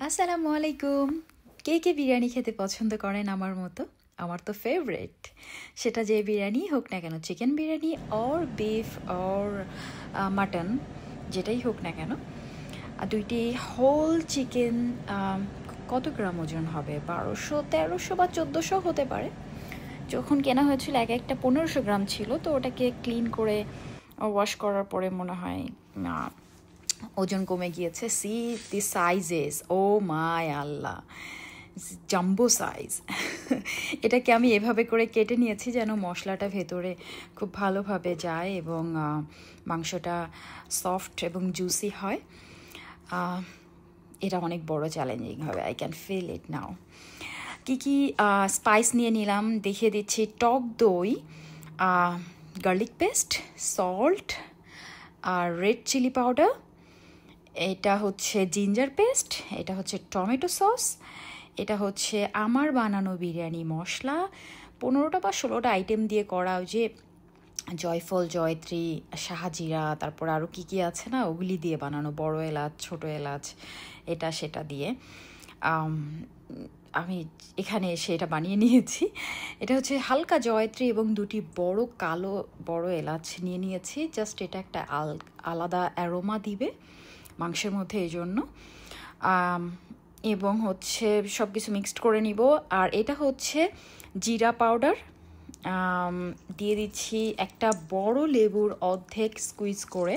আসসালামু আলাইকুম। কে কে বিরিয়ানি খেতে পছন্দ করেন আমার মতো? আমার তো ফেভারিট। সেটা যে বিরিয়ানি হোক না কেন, chicken biryani or beef or mutton, যেটাই হোক না কেন, দুইটি হোল চিকেন কত গ্রাম ওজন হবে? 1200, 1300 বা 1400 হতে পারে। যখন কেনা হয়েছিল এক একটা 1500 গ্রাম ছিল, তো ওটাকে ক্লিন করে ওয়াশ করার পরে মনে হয় ওজন কমে গিয়েছে। C the sizes, O my Allah, jumbo size. এটাকে আমি এভাবে করে কেটে নিয়েছি যেন মশলাটা ভেতরে খুব ভালোভাবে যায় এবং মাংসটা সফট এবং জুসি হয়। এটা অনেক বড় চ্যালেঞ্জিং হবে, I can feel it now. কী কী স্পাইস নিয়ে নিলাম দেখিয়ে দিচ্ছি। টক দই, গার্লিক পেস্ট, সল্ট, আর রেড চিলি পাউডার, এটা হচ্ছে জিঞ্জার পেস্ট, এটা হচ্ছে টমেটো সস, এটা হচ্ছে আমার বানানো বিরিয়ানি মশলা। 15টা বা 16টা আইটেম দিয়ে করা, যে জয়ফল, জয়ত্রী, শাহজিরা, তারপর আরও কী কী আছে না, ওগুলি দিয়ে বানানো, বড় এলাচ, ছোটো এলাচ, এটা সেটা দিয়ে আমি এখানে এসে এটা বানিয়ে নিয়েছি। এটা হচ্ছে হালকা জয়ত্রী এবং দুটি বড় কালো বড় এলাচ নিয়ে নিয়েছি। জাস্ট এটা একটা আলাদা অ্যারোমা দিবে মাংসের মধ্যে, এই জন্য। এবং হচ্ছে সব কিছু মিক্সড করে নিব। আর এটা হচ্ছে জিরা পাউডার, দিয়ে দিচ্ছি একটা বড় লেবুর অর্ধেক স্কুইজ করে।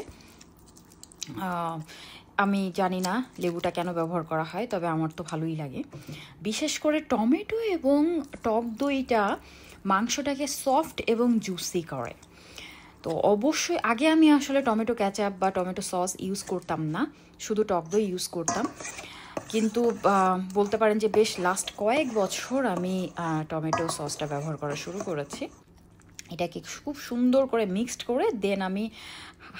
আমি জানি না লেবুটা কেন ব্যবহার করা হয়, তবে আমার তো ভালোই লাগে। বিশেষ করে টমেটো এবং টক দইটা মাংসটাকে সফট এবং জুসি করে। তো অবশ্যই আগে আমি আসলে টমেটো ক্যাচাপ বা টমেটো সস ইউজ করতাম না, শুধু টক দই ইউজ করতাম। কিন্তু বলতে পারেন যে বেশ লাস্ট কয়েক বছর আমি টমেটো সসটা ব্যবহার করা শুরু করেছি। এটাকে খুব সুন্দর করে মিক্সড করে দেন আমি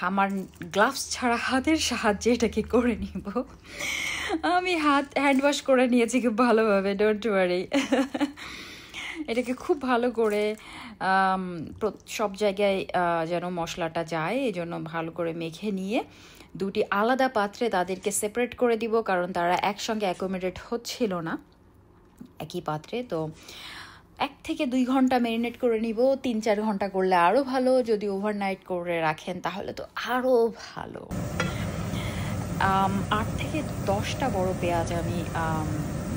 আমার গ্লাভস ছাড়া হাতের সাহায্যে এটাকে করে নিব। আমি হ্যান্ড ওয়াশ করে নিয়েছি খুব ভালোভাবে, ডোন্ট ওয়ারি। এটাকে খুব ভালো করে সব জায়গায় যেন মশলাটা যায়, এই জন্য ভালো করে মেখে নিয়ে দুটি আলাদা পাত্রে তাদেরকে সেপারেট করে দিব, কারণ তারা একসঙ্গে অ্যাকোমোডেট হচ্ছিল না একই পাত্রে। তো 1 থেকে 2 ঘন্টা ম্যারিনেট করে নিব। 3-4 ঘন্টা করলে আরও ভালো, যদি ওভারনাইট করে রাখেন তাহলে তো আরও ভালো। 8 থেকে 10টা বড় পেঁয়াজ আমি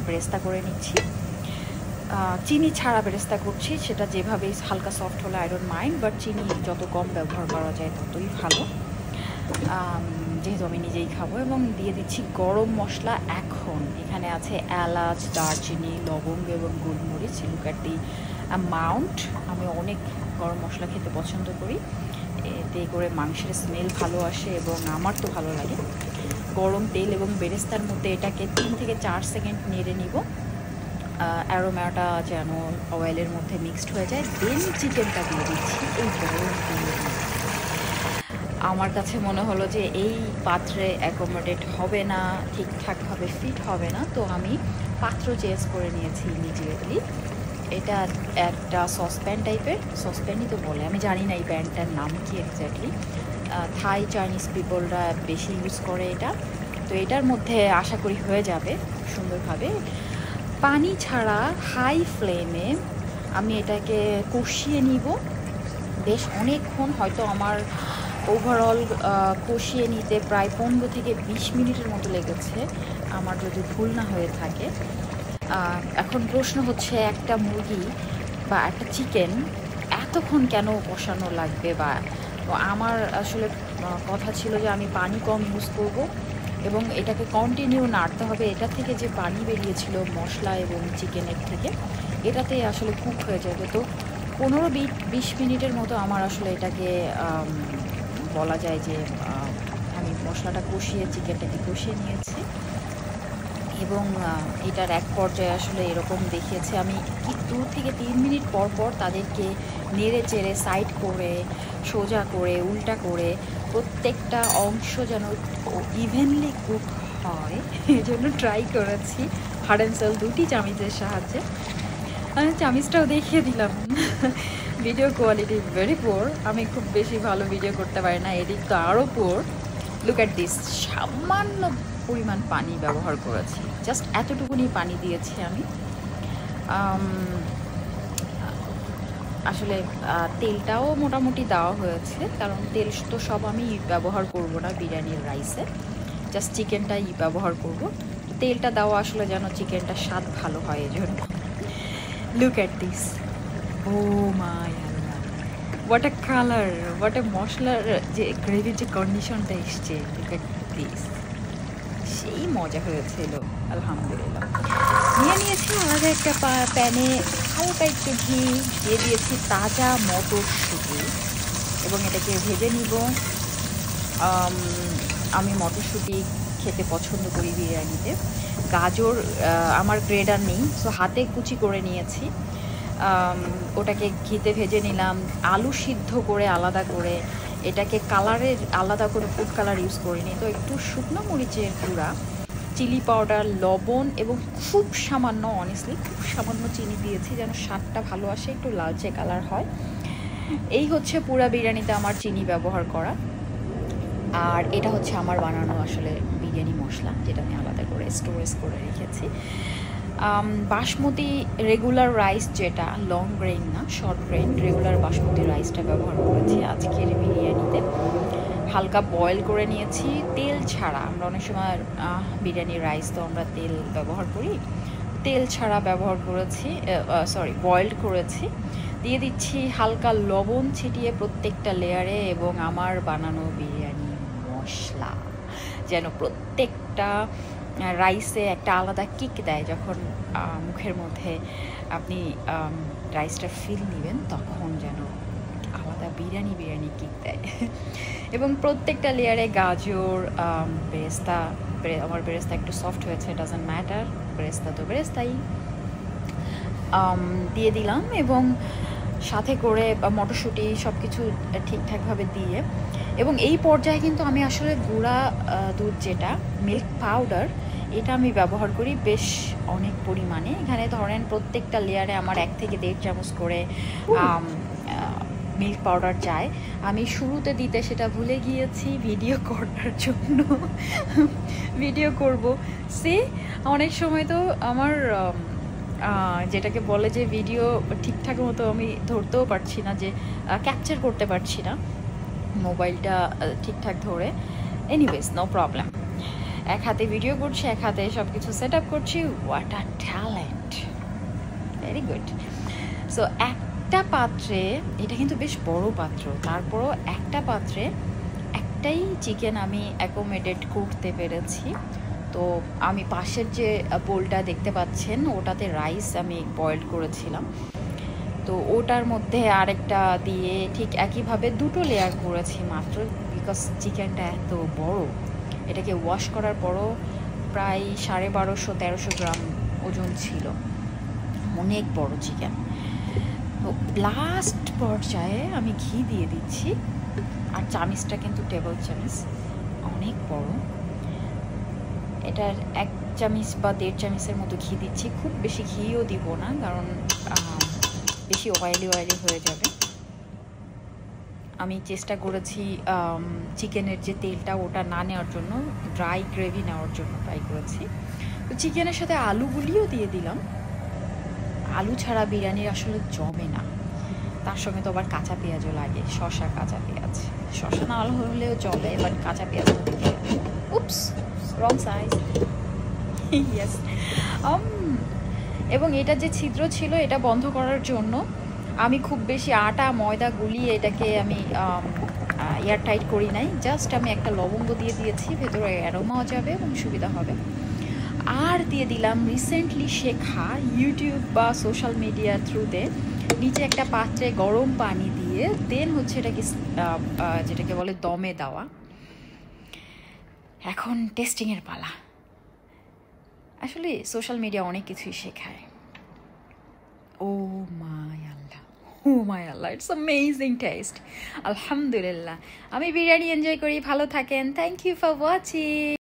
বেরেস্তা করে নিচ্ছি। চিনি ছাড়া বেরেস্তা করছি, সেটা যেভাবেই হালকা সফট হলে আই ডোন্ট মাইন্ড, বাট চিনি যত কম ব্যবহার করা যায় ততই ভালো, যেহেতু আমি নিজেই খাবো। এবং দিয়ে দিচ্ছি গরম মশলা। এখন এখানে আছে এলাচ, দারচিনি, লবঙ্গ এবং গোলমরিচ। Look at the amount. আমি অনেক গরম মশলা খেতে পছন্দ করি, এতে করে মাংসের স্মেল ভালো আসে এবং আমার তো ভালো লাগে। গরম তেল এবং বেরেস্তার মধ্যে এটাকে 3 থেকে 4 সেকেন্ড নেড়ে নিব, অ্যারোমাটা যেন অয়েলের মধ্যে মিক্সড হয়ে যায়। দেন চিকেনটা দিয়ে দিচ্ছি এই গরম তেলের মধ্যে। আমার কাছে মনে হলো যে এই পাত্রে অ্যাকোমোডেট হবে না, ঠিকঠাকভাবে ফিট হবে না, তো আমি পাত্র চেঞ্জ করে নিয়েছি ইমিডিয়েটলি। এটা একটা সসপ্যান টাইপের, সসপ্যানই তো বলে, আমি জানি না এই ব্র্যান্ডটার নাম কি এক্স্যাক্টলি। থাই চাইনিজ পিপলরা বেশি ইউজ করে এটা। তো এটার মধ্যে আশা করি হয়ে যাবে সুন্দরভাবে। পানি ছাড়া হাই ফ্লেমে আমি এটাকে কষিয়ে নিব বেশ অনেকক্ষণ। হয়তো আমার ওভারঅল কষিয়ে নিতে প্রায় 15 থেকে 20 মিনিটের মতো লেগেছে, আমার যদি ভুল না হয়ে থাকে। এখন প্রশ্ন হচ্ছে, একটা মুরগি বা একটা চিকেন এতক্ষণ কেন কষানো লাগবে? বা আমার আসলে কথা ছিল যে আমি পানি কম ইউজ করব এবং এটাকে কন্টিনিউ নাড়তে হবে। এটা থেকে যে পানি বেরিয়েছিল মশলা এবং চিকেনের থেকে, এটাতে আসলে কুক হয়ে যাবে। তো 15-20 মিনিটের মতো আমার আসলে এটাকে বলা যায় যে আমি মশলাটা কষিয়ে চিকেনটাকে কষিয়ে নিয়েছি। এবং এটার এক পর্যায়ে আসলে এরকম দেখিয়েছে, আমি 2 থেকে 3 মিনিট পর পর তাদেরকে নেড়ে চেড়ে সাইড করে, সোজা করে, উল্টা করে প্রত্যেকটা অংশ যেন ইভেনলি কুক হয়, এই জন্য ট্রাই করেছি হার্ড অ্যান্ড সেল 2টি চামিচের সাহায্যে। আমি চামিচটাও দেখিয়ে দিলাম। ভিডিও কোয়ালিটি ভেরি পোর, আমি খুব বেশি ভালো ভিডিও করতে পারি না, এডিট তো আরও পোর। লুক অ্যাট দিস, সামান্য পরিমাণ পানি ব্যবহার করেছি, জাস্ট এতটুকুনি পানি দিয়েছি আমি। আসলে তেলটাও মোটামুটি দেওয়া হয়েছে, কারণ তেল তো সব আমি ব্যবহার করব না বিরিয়ানির রাইসে, জাস্ট চিকেনটাই ব্যবহার করব। তেলটা দেওয়া আসলে যেন চিকেনটা স্বাদ ভালো হয়, এই জন্য। Look at this, oh my Allah, what a colour, what a মশলার যে গ্রেভির যে কন্ডিশনটা এসছে, লুক অ্যাট দিস, সেই মজা হয়েছিল আলহামদুলিল্লাহ। নিয়ে নিয়েছি আলাদা একটা প্যানে হালকা একটু ঘি, দিয়ে দিয়েছি তাজা মটরশুঁটি এবং এটাকে ভেজে নিব। আমি মটরশুঁটি খেতে পছন্দ করি বিরিয়ানিতে। গাজর আমার গ্রেডার নেই, সো হাতে কুচি করে নিয়েছি, ওটাকে ঘিতে ভেজে নিলাম। আলু সিদ্ধ করে আলাদা করে, এটাকে কালারের আলাদা করে ফুড কালার ইউজ করিনি, তো একটু শুকনো মরিচের গুঁড়া, চিলি পাউডার, লবণ এবং খুব সামান্য, অনেস্টলি খুব সামান্য চিনি দিয়েছি যেন স্বাদটা ভালো আসে, একটু লালচে কালার হয়। এই হচ্ছে পুরা বিরিয়ানিতে আমার চিনি ব্যবহার করা। আর এটা হচ্ছে আমার বানানো আসলে বিরিয়ানি মশলা, যেটা আমি আলাদা করে স্টোরেজ করে রেখেছি। বাসমতি রেগুলার রাইস, যেটা লং গ্রেইন না, শর্ট গ্রেইন রেগুলার বাসমতি রাইসটা ব্যবহার করেছি আজকের বিরিয়ানিতে। হালকা বয়েল করে নিয়েছি, তেল ছাড়া। আমরা অনেক সময় বিরিয়ানির রাইস তো আমরা তেল ব্যবহার করি, তেল ছাড়া ব্যবহার করেছি, বয়েলড করেছি। দিয়ে দিচ্ছি হালকা লবণ ছিটিয়ে প্রত্যেকটা লেয়ারে, এবং আমার বানানো বিরিয়ানি মশলা যেন প্রত্যেকটা রাইসে একটা আলাদা কিক দেয়। যখন মুখের মধ্যে আপনি রাইসটা ফিল নেবেন, তখন যেন আলাদা বিরিয়ানি কিক দেয়। এবং প্রত্যেকটা লেয়ারে গাজর, বেরেস্তা, আমার বেরেস্তা একটু সফট হয়েছে, ডাজন্ট ম্যাটার, বেরেস্তা তো বেরেস্তাই দিয়ে দিলাম। এবং সাথে করে মটরশুঁটি সব কিছু ঠিকঠাকভাবে দিয়ে, এবং এই পর্যায়ে কিন্তু আমি আসলে গুঁড়া দুধ, যেটা মিল্ক পাউডার, এটা আমি ব্যবহার করি বেশ অনেক পরিমাণে। এখানে ধরেন প্রত্যেকটা লেয়ারে আমার 1 থেকে 1.5 চামচ করে মিল্ক পাউডার যায়। আমি শুরুতে দিতে সেটা ভুলে গিয়েছি ভিডিও করার জন্য, ভিডিও করব সে অনেক সময় তো আমার যেটাকে বলে যে ভিডিও ঠিকঠাক মতো আমি ধরতেও পারছি না, যে ক্যাপচার করতে পারছি না মোবাইলটা ঠিকঠাক ধরে। এনিওয়েজ, নো প্রবলেম, এক হাতে ভিডিও করছি, এক হাতে সব কিছু সেট আপ করছি। What a talent, very good. So একটা পাত্রে, এটা কিন্তু বেশ বড় পাত্র, তারপরও একটা পাত্রে একটাই চিকেন আমি অ্যাকোমোডেট করতে পেরেছি। তো আমি পাশের যে বোলটা দেখতে পাচ্ছেন, ওটাতে রাইস আমি বয়েল করেছিলাম, তো ওটার মধ্যে আরেকটা দিয়ে ঠিক একইভাবে 2টো লেয়ার করেছি মাত্র, বিকজ চিকেনটা এত বড়। এটাকে ওয়াশ করার পরও প্রায় 1250-1300 গ্রাম ওজন ছিল, অনেক বড় চিকেন। তো লাস্ট পর্যায়ে আমি ঘি দিয়ে দিচ্ছি, আর চামিচটা কিন্তু টেবিল চামিচ, অনেক বড়। এটার 1 চামিচ বা 1.5 চামিচের মতো ঘি দিচ্ছি, খুব বেশি ঘিও দিব না, কারণ বেশি অয়েলি হয়ে যাবে। আমি চেষ্টা করেছি চিকেনের যে তেলটা ওটা না নেওয়ার জন্য, ড্রাই গ্রেভি নেওয়ার জন্য ট্রাই করেছি। তো চিকেনের সাথে আলুগুলিও দিয়ে দিলাম। আলু ছাড়া বিরিয়ানি আসলে জমে না, তার সঙ্গে তো আবার কাঁচা পেঁয়াজও লাগে, শসা, কাঁচা পেঁয়াজ। শসা না হলেও চলে, বাট কাঁচা পেঁয়াজ হতে গেলে, উপস, রং সাইজ, ইয়েস। এবং এটা যে ছিদ্র ছিল, এটা বন্ধ করার জন্য আমি খুব বেশি আটা ময়দা গুলিয়ে এটাকে আমি এয়ার টাইট করি নাই, জাস্ট আমি একটা লবঙ্গ দিয়ে দিয়েছি, ভেতরে অ্যারোমাও যাবে এবং সুবিধা হবে। আর দিয়ে দিলাম রিসেন্টলি শেখা ইউটিউব বা সোশ্যাল মিডিয়ার থ্রুতে, নিচে একটা পাত্রে গরম পানি দিয়ে দেন হচ্ছে এটাকে যেটাকে বলে দমে দেওয়া। এখন টেস্টিংয়ের পালা। আসলে সোশ্যাল মিডিয়া অনেক কিছুই শেখায়। ও my Allah, O my Allah, it's amazing test. আলহামদুলিল্লাহ, আমি বিরিয়ানি এনজয় করি। ভালো থাকেন, থ্যাংক ইউ ফর ওয়াচিং।